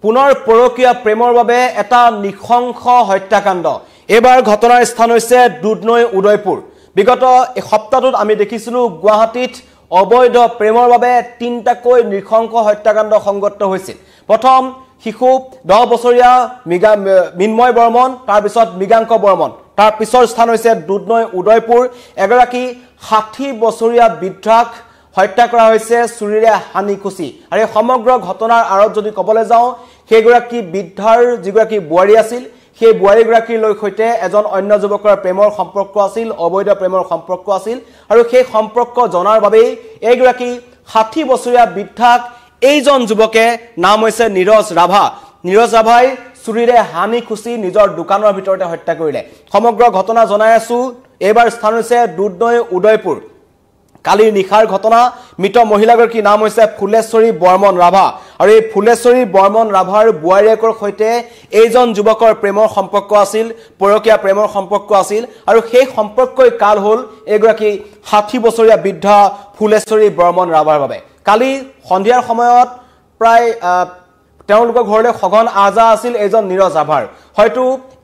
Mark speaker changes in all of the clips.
Speaker 1: পুনৰ পৰকীয়া প্ৰেমৰ বাবে এটা নিখংস হত্যাকাণ্ড এবাৰ ঘটনাৰ স্থান হৈছে দুধনৈ উদয়পুৰ বিগত এই সপ্তাহটোত আমি দেখিছিলো গুৱাহাটীত অবৈধ প্ৰেমৰ বাবে তিনটাকৈ নিখংস হত্যাকাণ্ড সংঘটিত হৈছিল প্ৰথম শিশু 10 বছৰীয়া মিনময় বৰ্মন তাৰ পিছত মৃগাংক বৰ্মন তাৰ পিছৰ স্থান হৈছে দুধনৈ উদয়পুৰ এগৰাকী 60 বছৰীয়া বৃদ্ধাক হত্যা কৰা হৈছে চুৰিৰে হানি খুচি আৰু সমগ্ৰ ঘটনাৰ আৰত যদি কবলৈ যাও সেইগৰাকী বৃদ্ধাৰ যিগৰাকী বুৱাৰী আছিল সেই বুৱাৰীগৰাকীৰ লৈ হৈতে এজন অন্য যুৱকৰ প্ৰেমৰ সম্পৰ্ক আছিল অবৈধ প্ৰেমৰ সম্পৰ্ক আছিল আৰু সেই সম্পৰ্ক জনাৰ বাবে এইগৰাকী 60 বছৰীয়া বৃদ্ধাক এইজন যুৱকে নাম হৈছে নীৰজ ৰাভাই চুৰিৰে হানি খুচি নিজৰ দোকানৰ ভিতৰতে হত্যা কৰিলে সমগ্ৰ ঘটনা জনাই আছো এবাৰ স্থান হৈছে দুধনৈ উদয়পুৰ কালি নিখাৰ ঘটনা মৃত মহিলাগৰাকীৰ নাম হৈছে ফুলেশ্বৰী বৰ্মন ৰাভা আৰু এই ফুলেশ্বৰী বৰ্মন ৰাভাৰ বুৱাৰীয়েকৰ হৈতে এইজন যুৱকৰ প্ৰেমৰ সম্পৰ্ক আছিল পৰকীয়া প্ৰেমৰ সম্পৰ্ক আছিল আৰু সেই সম্পৰ্কই কাল হল এগৰাকী 60 বছৰীয়া বৃদ্ধা ফুলেশ্বৰী বৰ্মন ৰাভাৰ বাবে কালি সন্ধিয়াৰ সময়ত প্ৰায় তেওঁলোকৰ ঘৰলৈ খগন আজা আছিল এজন নীৰজ ৰাভাৰ হয়তো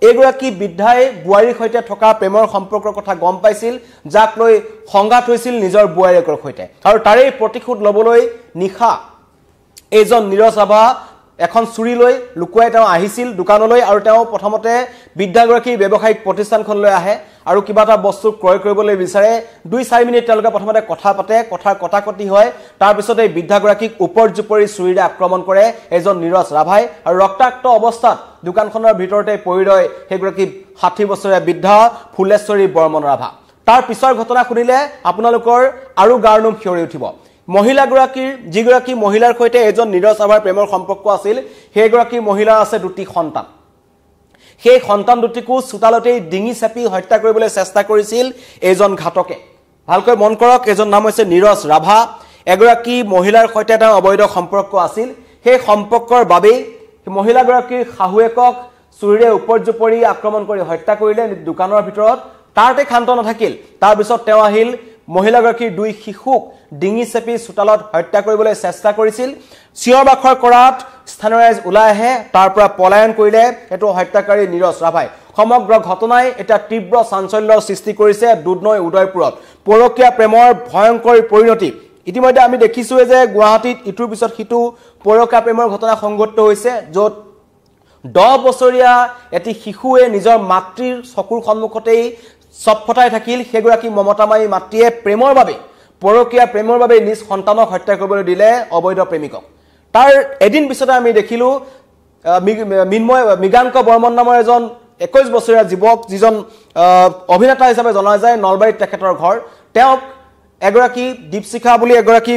Speaker 1: এগৰাকী বৃদ্ধাই বুৱাৰীৰ হৈতে থকা প্ৰেমৰ সম্পৰ্কৰ কথা গম পাইছিল যাক লৈ সংঘাত হৈছিল নিজৰ বুৱাৰীয়েকৰ হৈতে আৰু তাৰে প্ৰতিশোধ লবলৈ নিখা এজন নীৰজ ৰাভা এখন চুৰি লৈ লুকুৱাই তেওঁ আহিছিল দোকানলৈ আৰু তেওঁ প্ৰথমতে বিদ্যাগৰাকীৰ ব্যৱসায়িক প্ৰতিষ্ঠানখনলৈ আহে আৰু কিবা এটা বস্তু ক্ৰয় কৰিবলৈ বিচাৰে 2-4 মিনিট তেওঁলোকে প্ৰথমতে কথা পাতে কথাকটি হয় তাৰ পিছত এই বিদ্যাগৰাকীক উপৰজুপৰি চুৰিৰে আক্ৰমণ কৰে এজন নীৰজ ৰাভাই আৰু ৰক্তাক্ত অৱস্থাত দোকানখনৰ ভিতৰতে পৰি ৰয় সেইগৰাকী 60 বছৰীয়া বৃদ্ধা ফুলেশ্বৰী বৰ্মন ৰাভা তাৰ পিছৰ ঘটনা শুনিলে আপোনালোকৰ আৰু গাৰনুম শিয়ৰি উঠিব মহিলাগৰাকীৰ যিগৰাকী মহিলাৰ হৈতে এজন নীৰজ ৰাভাৰ প্ৰেমৰ সম্পৰ্ক আছিল সেইগৰাকী মহিলাৰ আছে দুটি সন্তান সেই সন্তান দুটিকো চুতালতে ডিঙি চেপি হত্যা কৰিবলৈ চেষ্টা কৰিছিল এজন ঘাতকে ভালকৈ মন কৰক এজন নাম হৈছে নীৰজ ৰাভা এগৰাকী মহিলাৰ হৈতে এটা অবৈধ সম্পৰ্ক আছিল সেই সম্পৰ্কৰ বাবে মহিলাগৰাকীৰ শাহুৱেকক চুৰিৰে উপৰজুপৰি আক্ৰমণ কৰি হত্যা কৰিলে দোকানৰ ভিতৰত তাৰতে খান্ত নাথাকিল তাৰ পিছত তেওঁ আহিল মহিলাগৰাকীৰ দুই শিশুক ডিঙি চেপি চুতালত হত্যা কৰিবলৈ চেষ্টা কৰিছিল চিঞৰ-বাখৰ কৰাত স্থানীয় ৰাইজ ওলাই আহে তাৰ পৰা পলায়ন কৰিলে এটো হত্যাকাৰী নীৰজ ৰাভাই সমগ্ৰ ঘটনাই এটা তীব্ৰ চাঞ্চল্যৰ সৃষ্টি কৰিছে দুধনৈ উদয়পুৰত পৰকীয়া প্ৰেমৰ ভয়ংকৰ পৰিণতি ইতিমধ্যে আমি দেখিছো যে গুৱাহাটীত ইটোৰ পিছত হিটু পৰকীয়া প্ৰেমৰ ঘটনা সংঘটিত হৈছে য'ত 10 বছৰীয়া এটি শিশুৱে নিজৰ মাতৃৰ চকুৰ সন্মুখতেই সফটাই থাকিল সেগৰাকী মমতামায়ী মাতৃয়ে প্ৰেমৰ বাবে পৰকীয়া প্ৰেমৰ বাবে নিজ সন্তানক হত্যা কৰিবলৈ দিলে অবৈধ প্ৰেমিকক তাৰ এদিন পিছতে আমি দেখিলো মৃগাংক বৰ্মন নামৰ এজন 21 বছৰীয়া যুৱক যিজন অভিনেতা হিচাপে জনা যায় নলবাৰীত তেখেতৰ ঘৰ তেওঁক এগৰাকী দীপশিখা বুলি এগৰাকী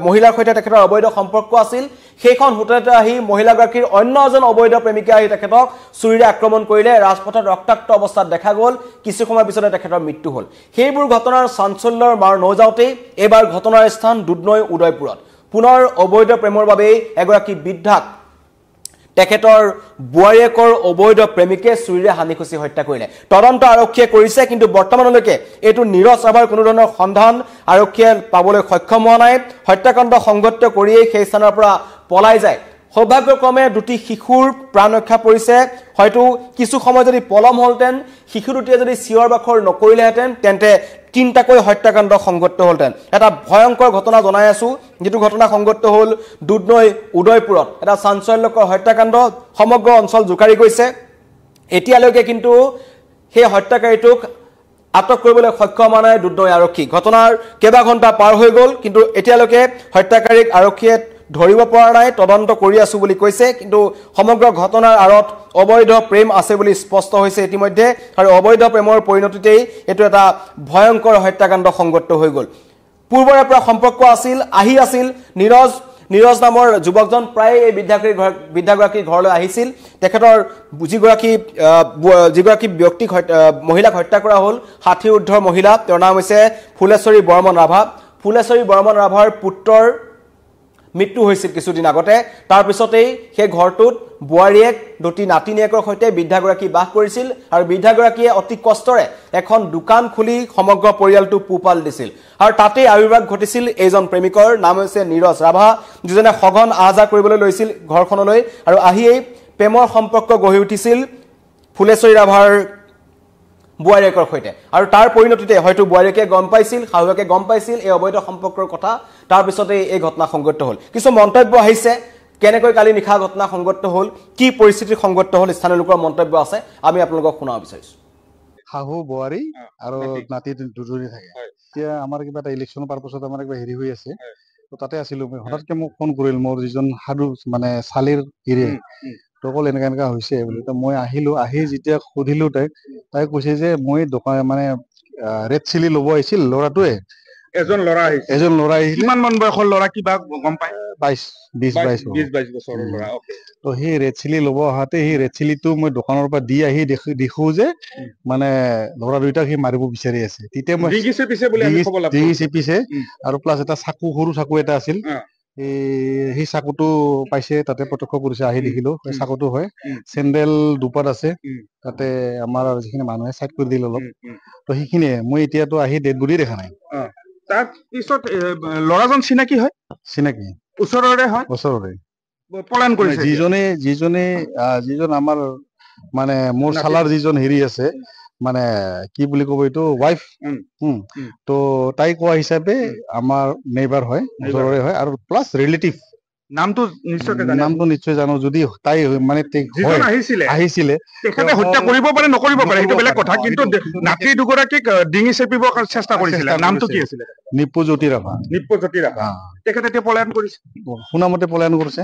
Speaker 1: মহিলাৰ হৈতে তেখেতৰ অবৈধ সম্পৰ্ক আছিল সেইখন হোটেলতে আহি মহিলাগৰাকীৰ অন্য এজন অবৈধ প্ৰেমিকা আহি তেখেতক চুৰিৰে আক্ৰমণ কৰিলে ৰাজপথত ৰক্তাক্ত অৱস্থাত দেখা গ'ল কিছু সময় পিছতে তেখেতৰ মৃত্যু হ'ল সেইবোৰ ঘটনাৰ চাঞ্চল্যৰ মাৰ নজাওতে এবাৰ ঘটনাৰ স্থান দুধনৈ উদয়পুৰত পুনৰ অবৈধ প্ৰেমৰ বাবে এগৰাকী বৃদ্ধাক তেখেতৰ বুৱাৰীয়েকৰ অবৈধ প্ৰেমিকে চুৰিৰে হানি খুচি হত্যা কৰিলে তদন্ত আৰক্ষীয়ে কৰিছে কিন্তু বৰ্তমানলৈকে এটো নীৰজ ৰাভাৰ কোনো ধৰণৰ সন্ধান আৰক্ষীয়ে পাবলৈ সক্ষম হোৱা নাই হত্যাকাণ্ড সংঘটিত কৰিয়ে সেই স্থানৰ পৰা পলাই যায় সৌভাগ্যক্ৰমে দুটি শিশুৰ প্ৰাণ ৰক্ষা পৰিছে হয়তো কিছু সময় যদি পলম হলতেন শিশু দুটিয়ে যদি চিঞৰ-বাখৰ নকৰিলেহেঁতেন তেন্তে তিনটাকৈ হত্যাকাণ্ড সংঘটিত হলতেন এটা ভয়ংকৰ ঘটনা জনাই আছো যেটো ঘটনা সংঘটিত হল দুধনৈ উদয়পুৰত এটা চাঞ্চল্যকৰ হত্যাকাণ্ড সমগ্ৰ অঞ্চল জুকাৰি গৈছে এতিয়ালৈকে কিন্তু সেই হত্যাকাৰীটোক আটক কৰিবলৈ সক্ষম হোৱা নাই দুধনৈ আৰক্ষী ঘটনাৰ কেবা ঘণ্টা পাৰ হৈ গ'ল কিন্তু এতিয়ালৈকে হত্যাকাৰীক আৰক্ষীয়ে ধৰিব পৰা নাই তদন্ত কৰি আছো বুলি কৈছে কিন্তু সমগ্ৰ ঘটনাৰ আৰত অবৈধ প্ৰেম আছে বুলি স্পষ্ট হৈছে ইতিমধ্যে আৰু অবৈধ প্ৰেমৰ পৰিণতিতেই এটো এটা ভয়ংকৰ হত্যাকাণ্ড সংঘটিত হৈ গ'ল পূৰ্বৰে পৰা সম্পৰ্ক আছিল নীৰজ নামৰ যুৱকজন প্ৰায় এই বিদ্যাগৰাকীৰ ঘৰলৈ আহিছিল তেখেতৰ যিগৰাকী ব্যক্তিক মহিলাক হত্যা কৰা হ'ল 60 ঊৰ্ধ্বৰ মহিলা তেওঁৰ নাম হৈছে ফুলেশ্বৰী বৰ্মন ৰাভাৰ পুত্ৰৰ মৃত্যু হৈছিল কিছুদিন আগতে তাৰ পিছতেই সেই ঘৰটোত বুৱাৰীয়েক দুটি নাতিনীয়েকৰ সৈতে বৃদ্ধাগৰাকী বাস কৰিছিল আৰু বৃদ্ধাগৰাকীয়ে অতি কষ্টৰে এখন দোকান খুলি সমগ্ৰ পৰিয়ালটো পোহপাল দিছিল আৰু তাতেই আবিৰ্ভাৱ ঘটিছিল এইজন প্ৰেমিকৰ নাম হৈছে নীৰজ ৰাভা যিজনে সঘন আহা কৰিবলৈ লৈছিল ঘৰখনলৈ আৰু আহিয়েই প্ৰেমৰ সম্পৰ্ক গঢ়ি উঠিছিল ফুলেশ্বৰী ৰাভাৰ বুৱাৰীয়েকৰ সৈতে আৰু তাৰ পৰিণতিতে হয়তো বুৱাৰীয়েকে গম পাইছিল শাহুৱেকে গম পাইছিল এই অবৈধ সম্পৰ্কৰ কথা তাৰ পিছতে এই ঘটনা সংঘটিত হ'ল কিছু মন্তব্য আহিছে কেনেকৈ কালি নিশা ঘটনা সংঘটিত হ'ল কি পৰিস্থিতি সংঘটিত হ'ল স্থানীয় লোকৰ মন্তব্য আছে আমি আপোনালোকক শুনাব বিচাৰিছো
Speaker 2: শাহু বুৱাৰী আৰু নাতি দুজনী থাকে এতিয়া আমাৰ কিবা এটা ইলেকশ্যন পাৰপাছত আমাৰ কিবা হেৰি হৈ আছে তো তাতে আছিলো মই হঠাৎকে মোক ফোন কৰিল মোৰ যিজন সাধু মানে চালিৰ হিৰে তো ক'ল এনেকা হৈছে বুলি তো মই আহিলো আহি যেতিয়া সুধিলো তাই কৈছে যে মই দোকান মানে ৰেড চিলি ল'ব আহিছিল ল'ৰাটোৱে
Speaker 3: এজন ল'ৰা আহিছিল কিমান মান বয়সৰ ল'ৰা কিবা গম পায় 20-22 বছৰৰ ল'ৰা ওকে
Speaker 2: তো সেই ৰেড চিলি ল'ব আহাতে সেই ৰেড চিলিটো মই দোকানৰ পৰা দি আহি দেখো যে মানে ল'ৰা দুইটাক সি মাৰিব বিচাৰি আছে তেতিয়া মই ডিঙি পিছে আৰু প্লাছ এটা চাকু সৰু চাকু এটা আছিল সেই চাকুটো পাইছে তাতে প্ৰত্যক্ষ কৰিছে আহি দেখিলো চাকুটো হয় চেণ্ডেল দুপাত আছে তাতে আমাৰ যিখিনি মানুহে চাইড কৰি দিল অলপ তো সেইখিনিয়ে মই এতিয়াতো আহি ডেড বডি দেখা নাই
Speaker 3: তাৰ পিছত ল'ৰাজন চিনাকি হয়
Speaker 2: চিনাকি
Speaker 3: ওচৰৰে হয়
Speaker 2: ওচৰৰে
Speaker 3: পলায়ন কৰিছে
Speaker 2: যিজন আমাৰ মানে মোৰ চালাৰ যিজন হেৰি আছে মানে কি বুলি ক'ব এইটো ওয়াইফ তো তাই কোৱা হিচাপে আমাৰ নেইবাৰ হয় ওচৰৰে হয় আৰু প্লাছ ৰিলেটিভ
Speaker 3: নামটো
Speaker 2: নিশ্চয় জানো যদি তাই মানে আহিছিলে
Speaker 3: তেখেতে হত্যা কৰিব পাৰে নকৰিব পাৰে সেইটো বেলেগ কথা কিন্তু নাতি দুগৰাকীক ডিঙি চেপিব চেষ্টা কৰিছিলে নামটো কি আছিল
Speaker 2: নিপ্পজ্যোতি ৰাভা
Speaker 3: তেখেতে এতিয়া পলায়ন কৰিছে
Speaker 2: শুনামতে পলায়ন কৰিছে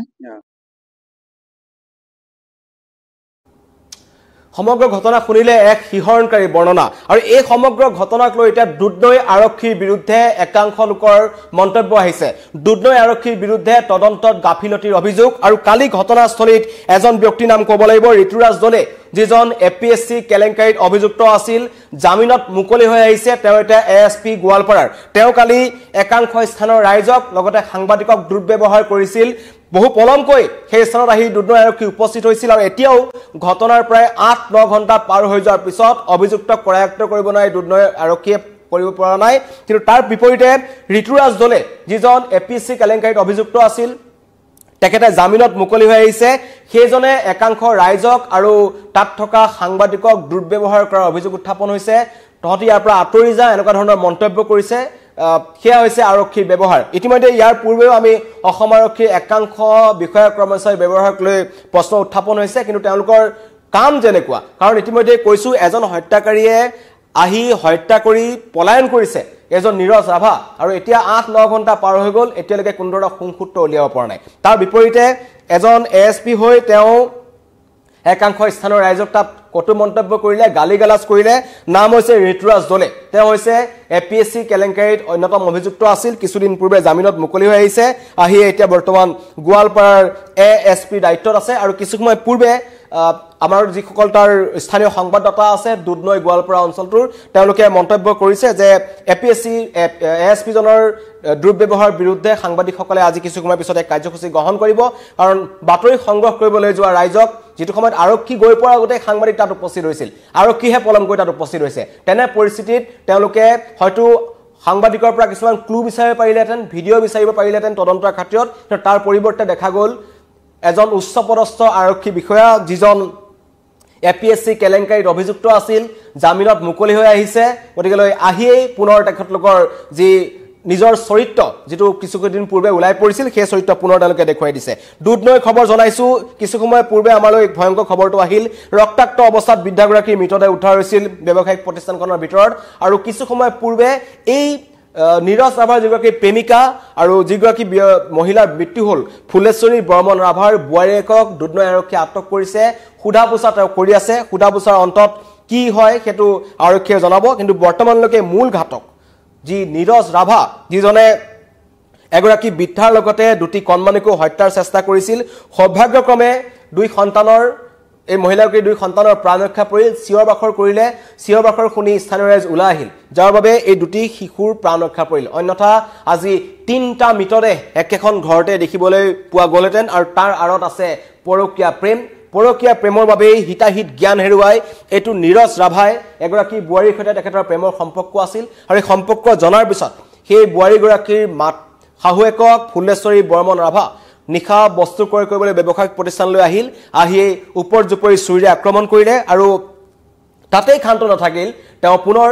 Speaker 1: সমগ্ৰ ঘটনা শুনিলে এক শিহৰণকাৰী বৰ্ণনা আৰু এই সমগ্ৰ ঘটনাক লৈ এতিয়া দুধনৈ আৰক্ষীৰ বিৰুদ্ধে একাংশ লোকৰ মন্তব্য আহিছে দুধনৈ আৰক্ষীৰ বিৰুদ্ধে তদন্তত গাফিলতিৰ অভিযোগ আৰু কালি ঘটনাস্থলীত এজন ব্যক্তিৰ নাম ক'ব লাগিব ঋতুৰাজ দলে যিজন এপিএসসি কেলেংকাৰীত অভিযুক্ত আছিল জামিনত মুকলি হৈ আহিছে তেওঁ এটা এএসপি গোৱালপাৰাৰ তেওঁ কালি একাংশ স্থানৰ ৰাইজক লগতে সাংবাদিকক দুৰ্ব্যৱহাৰ কৰিছিল বহু পলমকৈ সেই স্থানত আহি দুধনৈ আৰক্ষী উপস্থিত হৈছিল আৰু এতিয়াও ঘটনাৰ প্ৰায় 8-9 ঘণ্টা পাৰ হৈ যোৱাৰ পিছত অভিযুক্তক কৰায়ত্ব কৰিব নাই দুধনৈ আৰক্ষীয়ে কৰিব পৰা নাই কিন্তু তাৰ বিপৰীতে ঋতুৰাজ দলে যিজন এপিএসসি কেলেংকাৰীত অভিযুক্ত আছিল তেখেতে জামিনত মুকলি হৈ আহিছে সেইজনে একাংশ ৰাইজক আৰু তাত থকা সাংবাদিকক দুৰ্ব্যৱহাৰ কৰাৰ অভিযোগ উত্থাপন হৈছে তহতি ইয়াৰ পৰা আঁতৰি যা এনেকুৱা ধৰণৰ মন্তব্য কৰিছে সেয়া হৈছে আৰক্ষীৰ ব্যৱহাৰ ইতিমধ্যে ইয়াৰ পূৰ্বেও আমি অসম আৰক্ষীৰ একাংশ বিষয়া কৰ্মচাৰীৰ ব্যৱহাৰক লৈ প্ৰশ্ন উত্থাপন হৈছে কিন্তু তেওঁলোকৰ কাম যেনেকুৱা কাৰণ ইতিমধ্যে কৈছো এজন হত্যাকাৰীয়ে আহি হত্যা কৰি পলায়ন কৰিছে এজন নীৰজ ৰাভা আৰু এতিয়া 8-9 ঘণ্টা পাৰ হৈ গ'ল এতিয়ালৈকে কোনো ধৰণৰ সংসূত্ৰ উলিয়াব পৰা নাই তাৰ বিপৰীতে এজন এএসপি হৈ তেওঁ একাংশ স্থানৰ ৰাইজক তাত কটু মন্তব্য কৰিলে গালিগালাজ কৰিলে নাম হৈছে ঋতুৰাজ দলে তেওঁ হৈছে এপিএসসি কেলেংকাৰীত অন্যতম অভিযুক্ত আছিল কিছুদিন পূৰ্বে জামিনত মুকলি হৈ আহিছে আহি এতিয়া বৰ্তমান গোৱালপাৰাৰ এএসপি দায়িত্বত আছে আৰু কিছু সময় পূৰ্বে আমাৰ যিসকল তাৰ স্থানীয় সংবাদদাতা আছে দুধনৈ গোৱালপাৰা অঞ্চলটোৰ তেওঁলোকে মন্তব্য কৰিছে যে এএসপি জনৰ দুৰ্ব্যৱহাৰ বিৰুদ্ধে সাংবাদিকসকলে আজি কিছু সময় পিছত এক কাৰ্যসূচী গ্ৰহণ কৰিব কাৰণ বাতৰি সংগ্ৰহ কৰিবলৈ যোৱা ৰাইজক যেটো সময়ত আৰক্ষী গৈ পৰা আগতে সাংবাদিক তাত উপস্থিত হৈছিল আৰক্ষীহে পলমকৈ তাত উপস্থিত হৈছে তেনে পৰিস্থিতিত তেওঁলোকে হয়তো সাংবাদিকৰ পৰা কিছুমান ক্লু বিচাৰিব পাৰিলেহেঁতেন ভিডিঅ' বিচাৰিব পাৰিলেহেঁতেন তদন্তৰ খাতিৰত তাৰ পৰিৱৰ্তে দেখা গ'ল এজন উচ্চপদস্থ আৰক্ষী বিষয়া যিজন এপিএসসি কেলেংকাৰীত অভিযুক্ত আছিল জামিনত মুকলি হৈ আহিছে গতিকে আহিয়েই পুনৰ তেখেতলোকৰ যি নিজৰ চৰিত্ৰ যেটো কিছুদিন পূৰ্বে ওলাই পৰিছিল সেই চৰিত্ৰ পুনৰ তেওঁলোকে দেখুৱাই দিছে দুধনৈ খবৰ জনাইছো কিছু সময় পূৰ্বে আমালৈ ভয়ংকৰ খবৰটো আহিল ৰক্তাক্ত অৱস্থাত বৃদ্ধাগৰাকীৰ মৃতদেহ উদ্ধাৰ হৈছিল ব্যৱসায়িক প্ৰতিষ্ঠানখনৰ ভিতৰত আৰু কিছু সময় পূৰ্বে এই নীৰজ ৰাভাৰ যিগৰাকী প্ৰেমিকা আৰু যিগৰাকী মহিলাৰ মৃত্যু হ'ল ফুলেশ্বৰী বৰ্মন ৰাভাৰ বুৱাৰীয়েকক দুধনৈ আৰক্ষীয়ে আটক কৰিছে সুধা পোছা তেওঁ কৰি আছে সুধা পোছাৰ অন্তত কি হয় সেইটো আৰক্ষীয়ে জনাব কিন্তু বৰ্তমানলৈকে মূল ঘাতক যি নীৰজ ৰাভা যিজনে এগৰাকী বৃদ্ধাৰ লগতে দুটি কণমানিকো হত্যাৰ চেষ্টা কৰিছিল সৌভাগ্যক্ৰমে দুই সন্তানৰ এই মহিলাগৰাকীৰ দুই সন্তানৰ প্ৰাণ ৰক্ষা পৰিল চিঞৰ বাখৰ শুনি স্থানীয় ৰাইজ ওলাই আহিল যাৰ বাবে এই দুটি শিশুৰ প্ৰাণ ৰক্ষা পৰিল অন্যথা আজি 3টা মৃতদেহ একেখন ঘৰতে দেখিবলৈ পোৱা গ'লহেঁতেন আৰু তাৰ আঁৰত আছে পৰকীয়া প্ৰেমৰ বাবে হিতাহিত জ্ঞান হেৰুৱাই এইটো নীৰজ ৰাভাই এগৰাকী বুৱাৰীৰ সৈতে তেখেতৰ প্ৰেমৰ সম্পৰ্ক আছিল আৰু এই সম্পৰ্ক জনাৰ পিছত সেই বুৱাৰীগৰাকীৰ মাত শাহুৱেকক ফুলেশ্বৰী বৰ্মন ৰাভা নিখা বস্তু ক্ৰয় কৰিবলৈ ব্যৱসায়িক প্ৰতিষ্ঠানলৈ আহি ওপৰ জুপৰি চুৰিৰে আক্ৰমণ কৰিলে আৰু তাতেই ক্ষান্ত নাথাকিল তেওঁ পুনৰ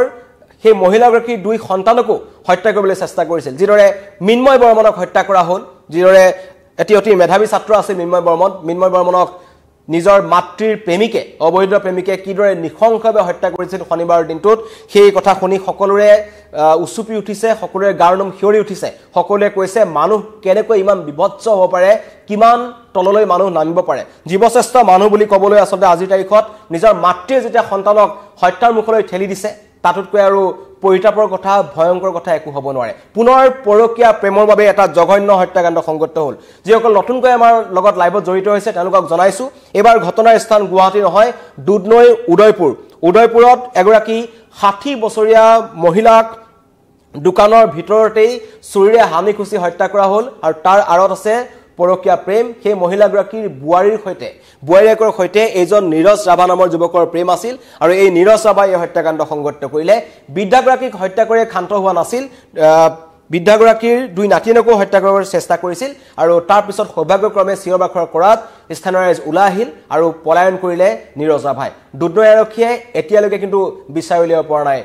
Speaker 1: সেই মহিলাগৰাকীৰ দুই সন্তানকো হত্যা কৰিবলৈ চেষ্টা কৰিছিল যিদৰে মিন্ময় বৰ্মনক হত্যা কৰা হ'ল যিদৰে অতি মেধাৱী ছাত্ৰ আছিল মিন্ময় বৰ্মনক নিজৰ মাতৃৰ প্ৰেমিকে অবৈধ প্ৰেমিকে কিদৰে নিখংসভাৱে হত্যা কৰিছিল শনিবাৰৰ দিনটোত সেই কথা শুনি সকলোৰে উচুপি উঠিছে সকলোৰে গাৰনম হিয়ৰি উঠিছে সকলোৱে কৈছে মানুহ কেনেকৈ ইমান বিভৎস হ'ব পাৰে কিমান তললৈ মানুহ নামিব পাৰে জীৱশ্ৰেষ্ঠ মানুহ বুলি ক'বলৈ আচলতে আজিৰ তাৰিখত নিজৰ মাতৃয়ে যেতিয়া সন্তানক হত্যাৰ মুখলৈ ঠেলি দিছে তাতকৈ আৰু পৰিতাপৰ কথা ভয়ংকৰ কথা একো হ'ব নোৱাৰে পুনৰ পৰকীয়া প্ৰেমৰ বাবে এটা জঘন্য হত্যাকাণ্ড সংঘটিত হ'ল যিসকল নতুনকৈ আমাৰ লগত লাইভত জড়িত হৈছে তেওঁলোকক জনাইছো এবাৰ ঘটনাৰ স্থান গুৱাহাটী নহয় দুধনৈ উদয়পুৰত এগৰাকী 60 বছৰীয়া মহিলাক দোকানৰ ভিতৰতেই চুৰিৰে হানি খুচি হত্যা কৰা হ'ল আৰু তাৰ আঁৰত আছে পৰকীয়া প্ৰেম সেই মহিলাগৰাকীৰ বুৱাৰীয়েকৰ সৈতে এজন নীৰজ ৰাভা নামৰ যুৱকৰ প্ৰেম আছিল আৰু এই নীৰজ ৰাভাই এই হত্যাকাণ্ড সংঘটিত কৰিলে বৃদ্ধাগৰাকীক হত্যা কৰি ক্ষান্ত হোৱা নাছিল বৃদ্ধাগৰাকীৰ দুই নাতিনকো হত্যা কৰাৰ চেষ্টা কৰিছিল আৰু তাৰ পিছত সৌভাগ্যক্ৰমে চিঞৰ বাখৰ কৰাত স্থানীয় ৰাইজ ওলাই আহিল আৰু পলায়ন কৰিলে নীৰজ ৰাভাই দুধনৈ আৰক্ষীয়ে এতিয়ালৈকে কিন্তু বিচাৰি উলিয়াব পৰা নাই